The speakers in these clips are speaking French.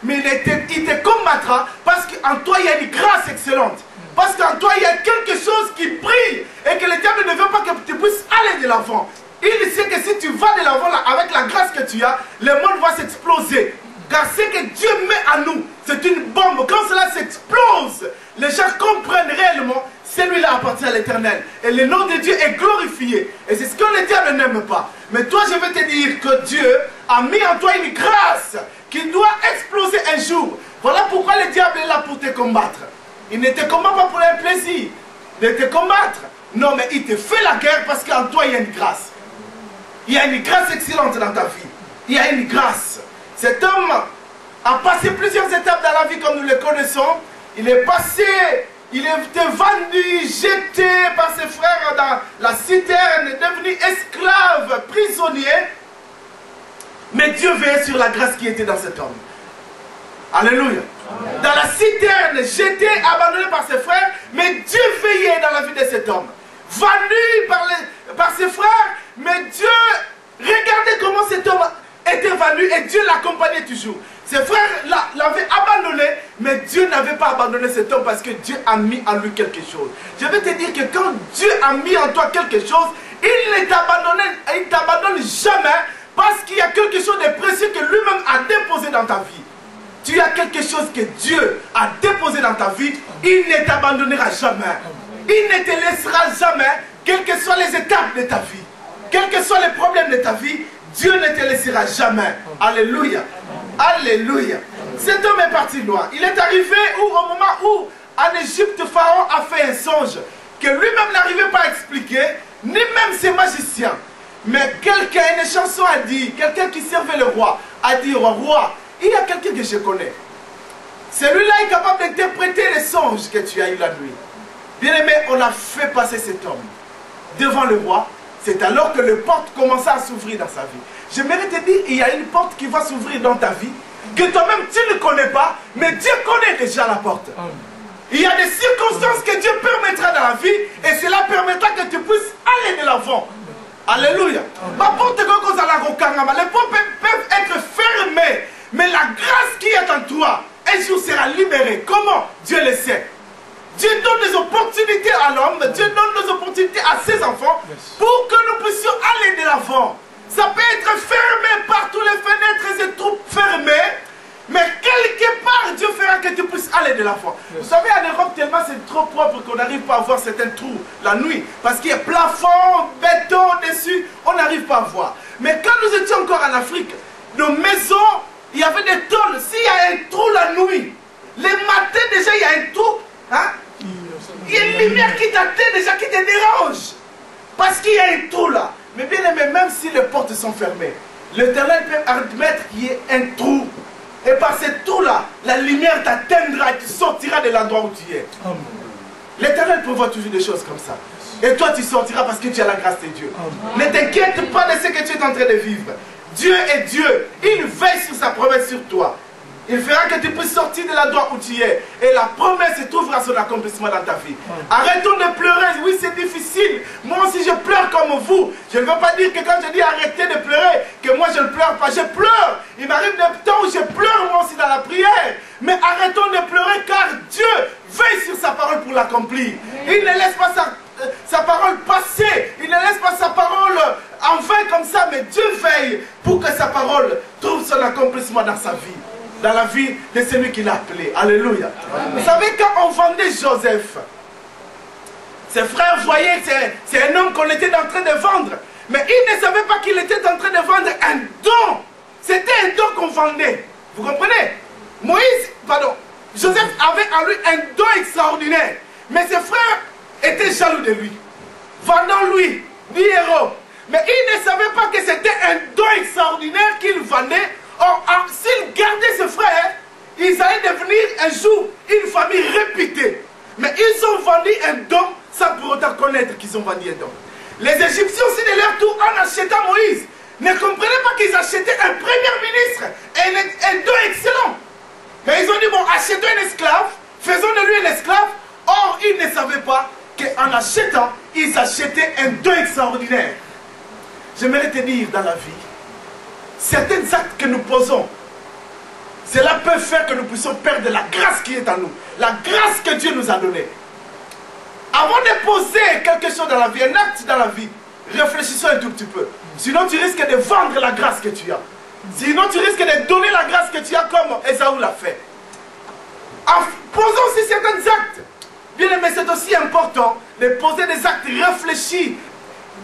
mais il te combattra parce qu'en toi il y a une grâce excellente. Parce qu'en toi il y a quelque chose qui brille et que le diable ne veut pas que tu puisses aller de l'avant. Il sait que si tu vas de l'avant avec la grâce que tu as, le monde va s'exploser. Car ce que Dieu met à nous, c'est une bombe. Quand cela s'explose, les gens comprennent réellement, celui-là appartient à l'Éternel. Et le nom de Dieu est glorifié. Et c'est ce que le diable n'aime pas. Mais toi, je vais te dire que Dieu a mis en toi une grâce qui doit exploser un jour. Voilà pourquoi le diable est là pour te combattre. Il ne te combat pas pour un plaisir de te combattre. Non, mais il te fait la guerre parce qu'en toi, il y a une grâce. Il y a une grâce excellente dans ta vie. Il y a une grâce. Cet homme a passé plusieurs étapes dans la vie comme nous le connaissons. Il est passé, il était vendu, jeté par ses frères dans la citerne, devenu esclave, prisonnier. Mais Dieu veillait sur la grâce qui était dans cet homme. Alléluia. Amen. Dans la citerne, jeté, abandonné par ses frères, mais Dieu veillait dans la vie de cet homme. Vendu par ses frères, mais Dieu, regardez comment cet homme était venu et Dieu l'accompagnait toujours. Ses frères l'avaient abandonné, mais Dieu n'avait pas abandonné cet homme parce que Dieu a mis en lui quelque chose. Je vais te dire que quand Dieu a mis en toi quelque chose, il ne t'abandonne jamais parce qu'il y a quelque chose de précieux que lui-même a déposé dans ta vie. Tu as quelque chose que Dieu a déposé dans ta vie, il ne t'abandonnera jamais. Il ne te laissera jamais, quelles que soient les étapes de ta vie, quels que soient les problèmes de ta vie, Dieu ne te laissera jamais. Alléluia. Alléluia. Cet homme est parti loin. Il est arrivé au moment où en Égypte, Pharaon a fait un songe que lui-même n'arrivait pas à expliquer, ni même ses magiciens. Mais quelqu'un, une chanson a dit, quelqu'un qui servait le roi, a dit au roi, il y a quelqu'un que je connais. Celui-là est capable d'interpréter les songes que tu as eu la nuit. Bien aimé, on a fait passer cet homme devant le roi. C'est alors que les portes commençaient à s'ouvrir dans sa vie. J'aimerais te dire, il y a une porte qui va s'ouvrir dans ta vie, que toi-même tu ne connais pas, mais Dieu connaît déjà la porte. Il y a des circonstances que Dieu permettra dans la vie, et cela permettra que tu puisses aller de l'avant. Alléluia. Les portes peuvent être fermées, mais la grâce qui est en toi, un jour sera libérée. Comment? Dieu le sait. Dieu donne des opportunités à l'homme, Dieu donne des opportunités à ses enfants pour que nous puissions aller de l'avant. Ça peut être fermé par tous les fenêtres et trous fermés, mais quelque part Dieu fera que tu puisses aller de l'avant. Vous savez, en Europe, tellement c'est trop propre qu'on n'arrive pas à voir certains trous la nuit, parce qu'il y a plafond, béton dessus, on n'arrive pas à voir. Mais quand nous étions encore en Afrique, nos maisons, il y avait des tôles. S'il y a un trou la nuit, les matins déjà il y a un trou, hein? Il y a une lumière qui t'atteint déjà, qui te dérange. Parce qu'il y a un trou là. Mais bien aimé, même si les portes sont fermées, l'Éternel peut admettre qu'il y ait un trou. Et par ce trou là, la lumière t'atteindra et tu sortiras de l'endroit où tu es. L'Éternel prévoit toujours des choses comme ça. Et toi tu sortiras parce que tu as la grâce de Dieu. Ne t'inquiète pas de ce que tu es en train de vivre. Dieu est Dieu. Il veille sur sa promesse sur toi. Il fera que tu puisses sortir de l'endroit où tu es. Et la promesse trouvera son accomplissement dans ta vie. Arrêtons de pleurer. Oui, c'est difficile. Moi aussi, je pleure comme vous. Je ne veux pas dire que quand je dis arrêtez de pleurer, que moi je ne pleure pas. Je pleure. Il m'arrive des temps où je pleure moi aussi dans la prière. Mais arrêtons de pleurer car Dieu veille sur sa parole pour l'accomplir. Il ne laisse pas sa parole passer. Il ne laisse pas sa parole en vain comme ça. Mais Dieu veille pour que sa parole trouve son accomplissement dans sa vie. Dans la vie de celui qui l'a appelé. Alléluia. Amen. Vous savez, quand on vendait Joseph, ses frères voyaient que c'est un homme qu'on était en train de vendre. Mais ils ne savaient pas qu'il était en train de vendre un don. C'était un don qu'on vendait. Vous comprenez? Joseph avait en lui un don extraordinaire. Mais ses frères étaient jaloux de lui. Vendant lui, du héros. Mais ils ne savaient pas que c'était un don extraordinaire qu'il vendait. Or, s'ils gardaient ses frères, ils allaient devenir un jour une famille réputée. Mais ils ont vendu un don sans pour autant connaître qu'ils ont vendu un don. Les Égyptiens aussi de leur tour, en achetant Moïse, ne comprenaient pas qu'ils achetaient un premier ministre et un don excellent. Mais ils ont dit, bon, achetons un esclave, faisons de lui un esclave. Or, ils ne savaient pas qu'en achetant, ils achetaient un don extraordinaire. J'aimerais te dire dans la vie, certains actes que nous posons, cela peut faire que nous puissions perdre la grâce qui est en nous. La grâce que Dieu nous a donnée. Avant de poser quelque chose dans la vie, un acte dans la vie, réfléchissons un tout petit peu. Sinon tu risques de vendre la grâce que tu as. Sinon tu risques de donner la grâce que tu as comme Ésaü l'a fait. En posant aussi certains actes, bien aimé, c'est aussi important de poser des actes réfléchis,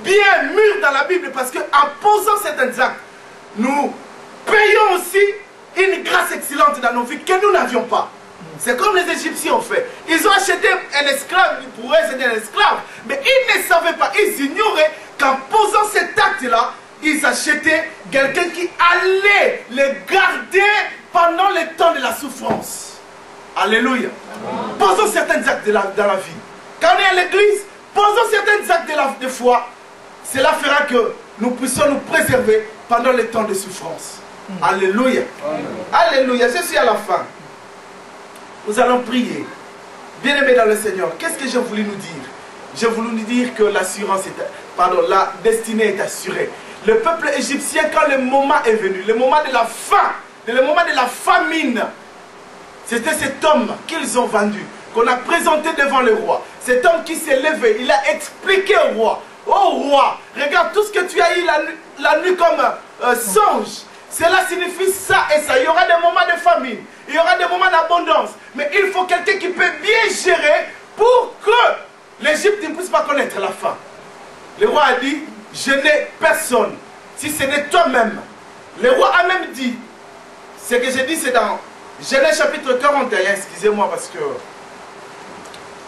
bien mûrs dans la Bible, parce qu'en posant certains actes, nous payons aussi une grâce excellente dans nos vies que nous n'avions pas. C'est comme les Égyptiens ont fait. Ils ont acheté un esclave, pour eux c'était un esclave, mais ils ne savaient pas, ils ignoraient qu'en posant cet acte-là, ils achetaient quelqu'un qui allait les garder pendant le temps de la souffrance. Alléluia. Posons certains actes dans la vie. Quand on est à l'église, posons certains actes de foi. Cela fera que nous puissions nous préserver pendant le temps de souffrance. Alléluia. Alléluia. Je suis à la fin. Nous allons prier. Bien-aimés dans le Seigneur, qu'est-ce que j'ai voulu nous dire? J'ai voulu nous dire que l'assurance la destinée est assurée. Le peuple égyptien, quand le moment est venu, le moment de la faim, le moment de la famine, c'était cet homme qu'ils ont vendu, qu'on a présenté devant le roi. Cet homme qui s'est levé, il a expliqué au roi, oh roi, regarde tout ce que tu as eu la nuit comme songe. Cela signifie ça et ça. Il y aura des moments de famine, il y aura des moments d'abondance. Mais il faut quelqu'un qui peut bien gérer pour que l'Égypte ne puisse pas connaître la faim. Le roi a dit, je n'ai personne, si ce n'est toi-même. Le roi a même dit, ce que j'ai dit c'est dans Genèse chapitre 41, excusez-moi parce que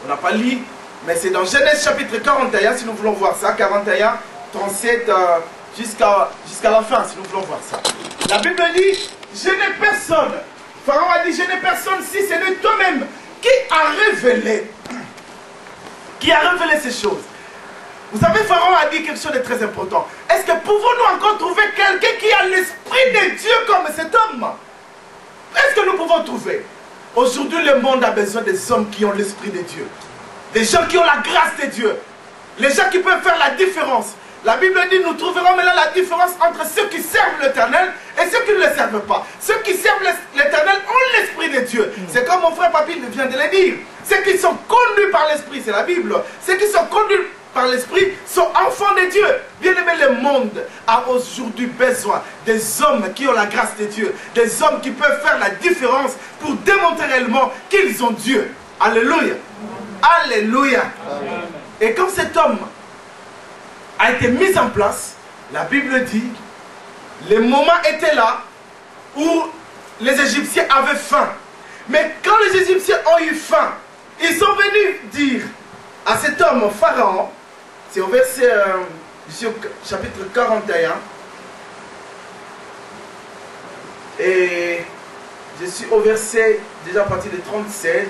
on n'a pas lu, mais c'est dans Genèse chapitre 41, si nous voulons voir ça, 41, 37, jusqu'à la fin, si nous voulons voir ça. La Bible dit, je n'ai personne. Pharaon a dit, je n'ai personne si ce n'est toi-même qui a révélé ces choses. Vous savez, Pharaon a dit quelque chose de très important. Est-ce que pouvons-nous encore trouver quelqu'un qui a l'esprit de Dieu comme cet homme? Est-ce que nous pouvons trouver? Aujourd'hui, le monde a besoin des hommes qui ont l'esprit de Dieu. Des gens qui ont la grâce de Dieu. Les gens qui peuvent faire la différence. La Bible dit, nous trouverons maintenant la différence entre ceux qui servent l'Éternel et ceux qui ne le servent pas. Ceux qui servent l'Éternel ont l'Esprit de Dieu. C'est comme mon frère Papy vient de le dire. Ceux qui sont conduits par l'Esprit, c'est la Bible. Ceux qui sont conduits par l'Esprit sont enfants de Dieu. Bien aimé, le monde a aujourd'hui besoin des hommes qui ont la grâce de Dieu. Des hommes qui peuvent faire la différence pour démontrer réellement qu'ils ont Dieu. Alléluia. Alléluia. Et quand cet homme a été mis en place, la Bible dit, le moment était là où les Égyptiens avaient faim. Mais quand les Égyptiens ont eu faim, ils sont venus dire à cet homme, Pharaon, c'est au verset, chapitre 41, et je suis au verset, déjà à partir de 37,